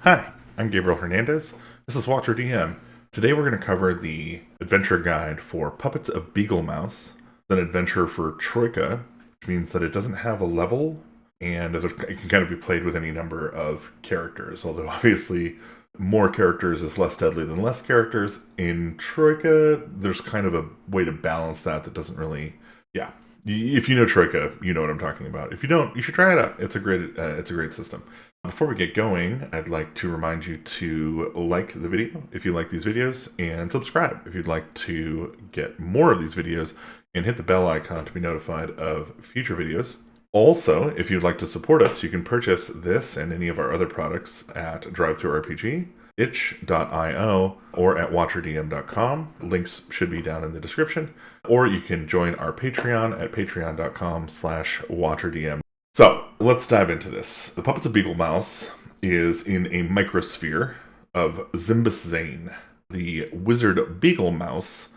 Hi, I'm Gabriel Hernandez. This is Watcher DM. Today we're going to cover the adventure guide for Puppets of Beagle Mouse, an adventure for Troika, which means that it doesn't have a level and it can kind of be played with any number of characters, although obviously more characters is less deadly than less characters. In Troika, there's kind of a way to balance that doesn't really, yeah. If you know Troika, you know what I'm talking about. If you don't, you should try it out. It's a great system. Before we get going, I'd like to remind you to like the video if you like these videos, and subscribe if you'd like to get more of these videos, and hit the bell icon to be notified of future videos. Also, if you'd like to support us, you can purchase this and any of our other products at DriveThruRPG, itch.io, or at watcherdm.com. Links should be down in the description. Or you can join our Patreon at patreon.com/watcherdm. So, let's dive into this. The Puppets of Beagle Mouse is in a microsphere of Zimbus Zane. The wizard Beagle Mouse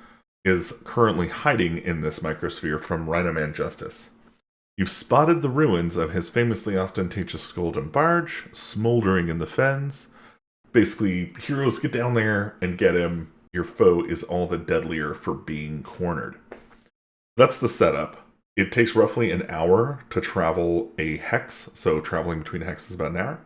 is currently hiding in this microsphere from Rhinoman Justice. You've spotted the ruins of his famously ostentatious golden barge, smoldering in the fens. Basically, heroes get down there and get him. Your foe is all the deadlier for being cornered. That's the setup. It takes roughly an hour to travel a hex, so traveling between hexes is about an hour.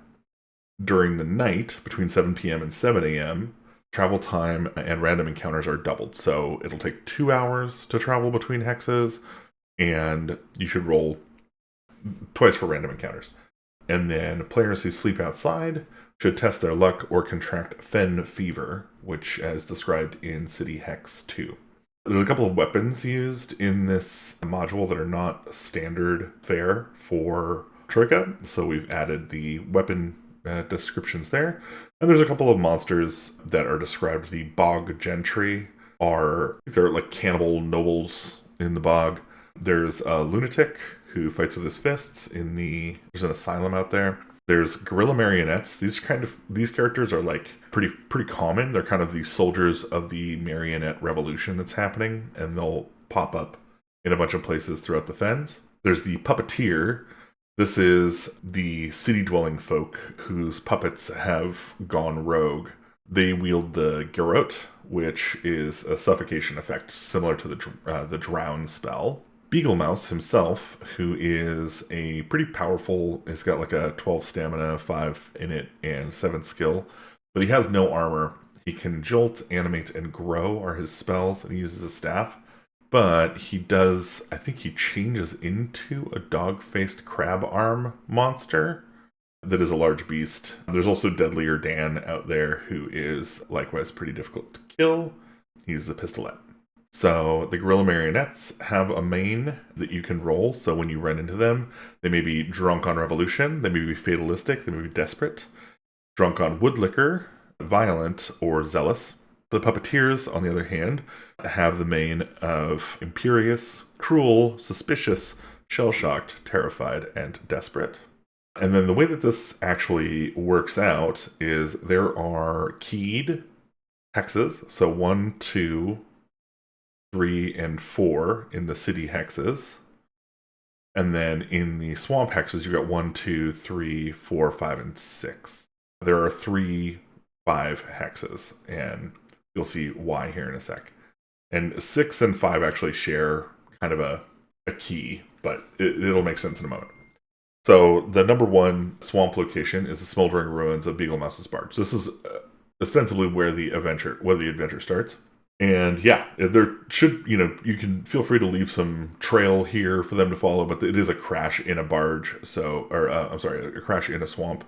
During the night, between 7 p.m. and 7 a.m., travel time and random encounters are doubled, so it'll take 2 hours to travel between hexes, and you should roll twice for random encounters. And then players who sleep outside should test their luck or contract fen fever, which is described in City Hex 2. There's a couple of weapons used in this module that are not standard fare for Troika, so we've added the weapon descriptions there. And there's a couple of monsters that are described. The Bog Gentry they're like cannibal nobles in the bog. There's a lunatic who fights with his fists there's an asylum out there. There's gorilla marionettes. These characters are like pretty common. They're kind of the soldiers of the marionette revolution that's happening, and they'll pop up in a bunch of places throughout the fens. There's the puppeteer. This is the city-dwelling folk whose puppets have gone rogue. They wield the garrote, which is a suffocation effect similar to the drown spell. Beagle Mouse himself, who is a pretty powerful, he's got like a 12 stamina, 5 in it, and 7 skill, but he has no armor. He can jolt, animate, and grow are his spells, and he uses a staff. But he does, I think he changes into a dog-faced crab arm monster that is a large beast. There's also Deadlier Dan out there, who is likewise pretty difficult to kill. He uses a pistolet. So the gorilla marionettes have a main that you can roll. So when you run into them, they may be drunk on revolution, they may be fatalistic, they may be desperate, drunk on woodliquor, violent, or zealous. The puppeteers, on the other hand, have the main of imperious, cruel, suspicious, shell-shocked, terrified, and desperate. And then the way that this actually works out is there are keyed hexes, so 1, 2, 3, and 4 in the city hexes. And then in the swamp hexes, you've got 1, 2, 3, 4, 5, and 6. There are 3, 5 hexes, and you'll see why here in a sec. And 6 and 5 actually share kind of a key, but it'll make sense in a moment. So the number 1 swamp location is the smoldering ruins of Beagle Mouse's barge. This is ostensibly where the adventure starts. And yeah, there should, you can feel free to leave some trail here for them to follow, but it is a crash in a barge, a crash in a swamp.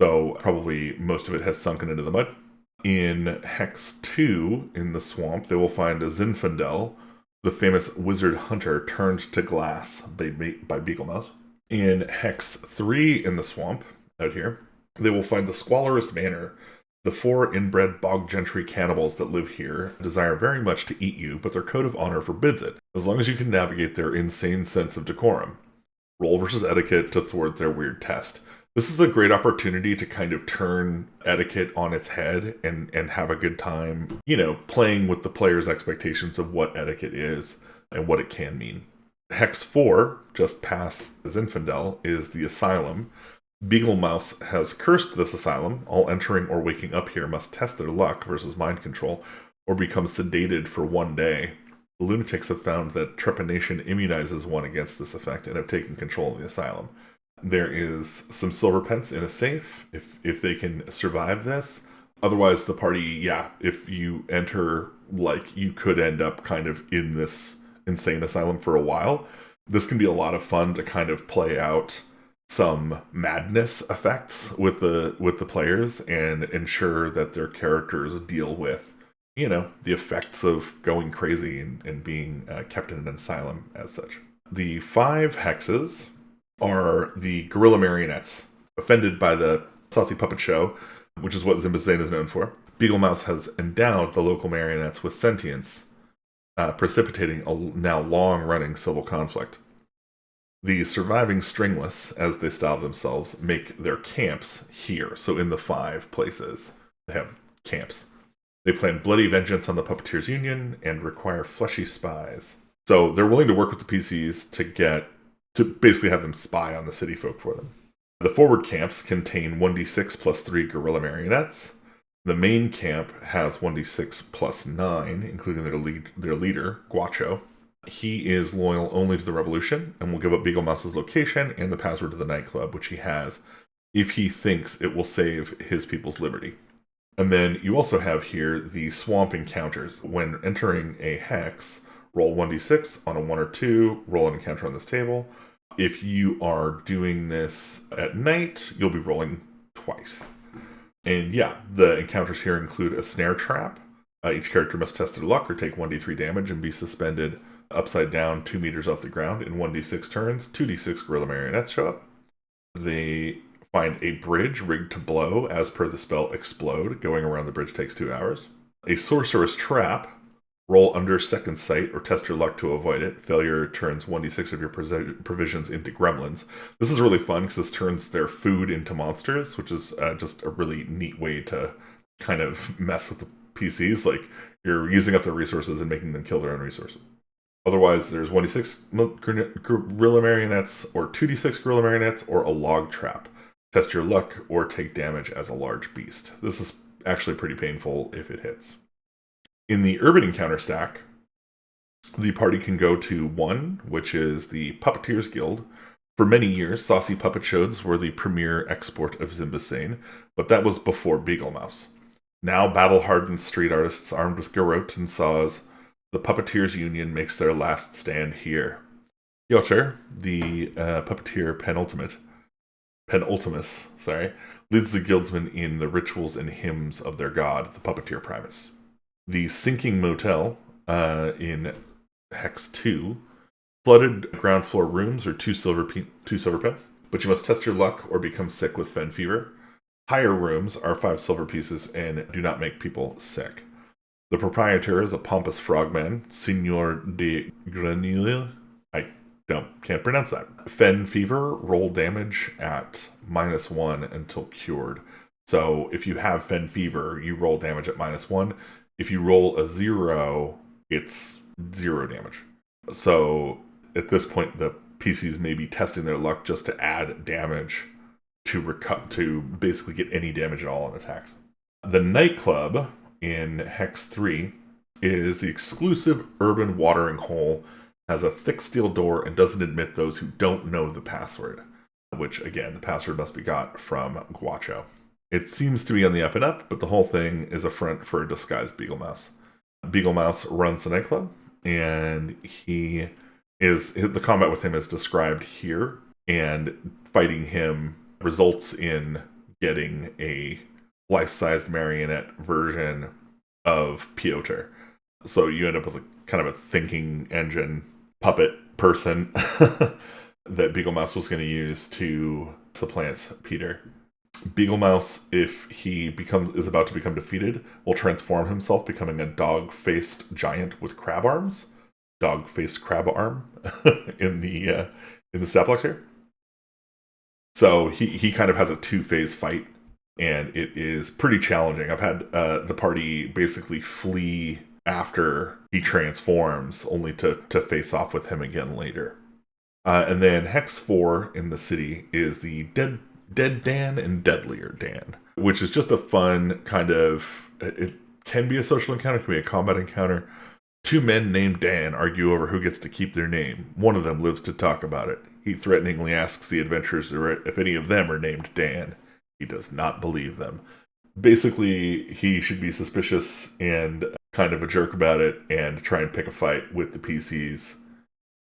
So probably most of it has sunken into the mud. In Hex 2, in the swamp, they will find a Zinfandel, the famous wizard hunter turned to glass by Beagle Mouse. In Hex 3, in the swamp, out here, they will find the Squalorous Manor. The 4 inbred bog gentry cannibals that live here desire very much to eat you, but their code of honor forbids it, as long as you can navigate their insane sense of decorum. Roll versus etiquette to thwart their weird test. This is a great opportunity to kind of turn etiquette on its head and have a good time, playing with the player's expectations of what etiquette is and what it can mean. Hex 4, just past Zinfandel, is the Asylum. Beagle Mouse has cursed this asylum. All entering or waking up here must test their luck versus mind control or become sedated for 1 day. The lunatics have found that trepanation immunizes one against this effect and have taken control of the asylum. There is some silver pence in a safe if they can survive this. Otherwise, the party, yeah, if you enter, like, you could end up kind of in this insane asylum for a while. This can be a lot of fun to kind of play out some madness effects with the players and ensure that their characters deal with, the effects of going crazy and being kept in an asylum as such. The 5 hexes are the gorilla marionettes offended by the Saucy Puppet Show, which is what Zimbus Zane is known for. Beagle Mouse has endowed the local marionettes with sentience, precipitating a now long-running civil conflict. The surviving stringless, as they style themselves, make their camps here. So in the 5 places, they have camps. They plan bloody vengeance on the Puppeteers Union and require fleshy spies. So they're willing to work with the PCs to basically have them spy on the city folk for them. The forward camps contain 1d6 plus 3 gorilla marionettes. The main camp has 1d6 plus 9, including their leader, Guacho. He is loyal only to the revolution and will give up Beagle Mouse's location and the password to the nightclub, which he has, if he thinks it will save his people's liberty. And then you also have here the swamp encounters. When entering a hex, roll 1d6 on a 1 or 2, roll an encounter on this table. If you are doing this at night, you'll be rolling twice. And yeah, the encounters here include a snare trap. Each character must test their luck or take 1d3 damage and be suspended upside down 2 meters off the ground in 1d6 turns. 2d6 gorilla marionettes show up. They find a bridge rigged to blow as per the spell Explode. Going around the bridge takes 2 hours. A sorceress trap. Roll under second sight or test your luck to avoid it. Failure turns 1d6 of your provisions into gremlins. This is really fun because this turns their food into monsters, which is just a really neat way to kind of mess with the PCs. Like, you're using up their resources and making them kill their own resources. Otherwise, there's 1d6 gorilla marionettes or 2d6 gorilla marionettes or a log trap. Test your luck or take damage as a large beast. This is actually pretty painful if it hits. In the urban encounter stack, the party can go to 1, which is the Puppeteers Guild. For many years, saucy puppet shows were the premier export of Zimbus Zane, but that was before Beagle Mouse. Now, battle-hardened street artists armed with garrote and saws, the Puppeteers Union makes their last stand here. Yocher, the puppeteer penultimus, leads the guildsmen in the rituals and hymns of their god, the Puppeteer Primus. The Sinking Motel in Hex 2, flooded ground floor rooms are 2 silver pence, but you must test your luck or become sick with fen fever. Higher rooms are 5 silver pieces and do not make people sick. The proprietor is a pompous frogman, Signor de Granille. I can't pronounce that. Fen fever, roll damage at -1 until cured. So if you have fen fever, you roll damage at -1. If you roll a 0, it's 0 damage. So at this point, the PCs may be testing their luck just to add damage to basically get any damage at all on attacks. The nightclub in Hex 3 is the exclusive urban watering hole, has a thick steel door, and doesn't admit those who don't know the password, which, again, the password must be got from Guacho. It seems to be on the up and up, but the whole thing is a front for a disguised Beagle Mouse. Beagle Mouse runs the nightclub, and the combat with him is described here, and fighting him results in getting a life-sized marionette version of Piotr. So you end up with kind of a thinking engine puppet person that Beagle Mouse was going to use to supplant Peter. Beagle Mouse, if he is about to become defeated, will transform himself, becoming a dog-faced giant with crab arms. Dog-faced crab arm in the stat blocks here. So he kind of has a 2-phase fight, and it is pretty challenging. I've had the party basically flee after he transforms, only to face off with him again later. And then Hex 4 in the city is the Dead Dan and Deadlier Dan, which is just a fun kind of, it can be a social encounter, it can be a combat encounter. Two men named Dan argue over who gets to keep their name. One of them lives to talk about it. He threateningly asks the adventurers if any of them are named Dan. He does not believe them. Basically, he should be suspicious and kind of a jerk about it and try and pick a fight with the PCs.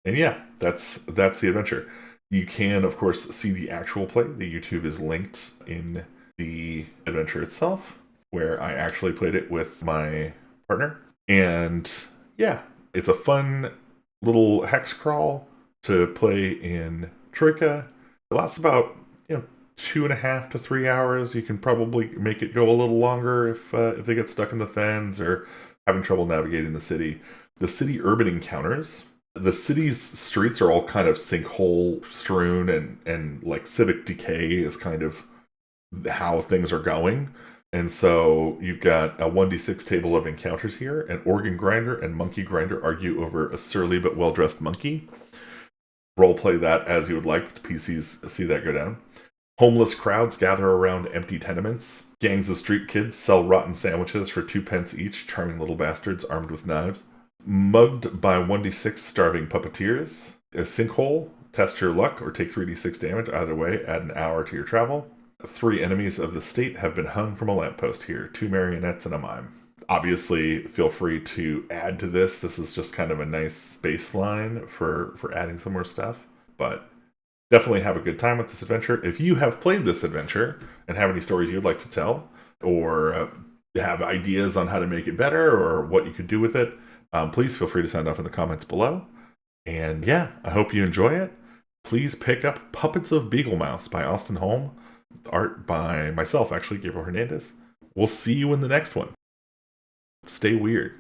And yeah, that's the adventure. You can, of course, see the actual play. The YouTube is linked in the adventure itself, where I actually played it with my partner. And yeah, it's a fun little hex crawl to play in Troika. It lasts about 2.5 to 3 hours. You can probably make it go a little longer if they get stuck in the fens or having trouble navigating the city. The city urban encounters. The city's streets are all kind of sinkhole strewn and like civic decay is kind of how things are going. And so you've got a 1d6 table of encounters here. An organ grinder and monkey grinder argue over a surly but well-dressed monkey. Roleplay that as you would like. The PCs see that go down. Homeless crowds gather around empty tenements. Gangs of street kids sell rotten sandwiches for 2 pence each, charming little bastards armed with knives. Mugged by 1d6 starving puppeteers. A sinkhole. Test your luck or take 3d6 damage. Either way, add an hour to your travel. 3 enemies of the state have been hung from a lamppost here. 2 marionettes and a mime. Obviously, feel free to add to this. This is just kind of a nice baseline for adding some more stuff. But definitely have a good time with this adventure. If you have played this adventure and have any stories you'd like to tell, or have ideas on how to make it better or what you could do with it, please feel free to sound off in the comments below. And yeah, I hope you enjoy it. Please pick up Puppets of Beaglemouse by Austin Holm. Art by myself, actually, Gabriel Hernandez. We'll see you in the next one. Stay weird.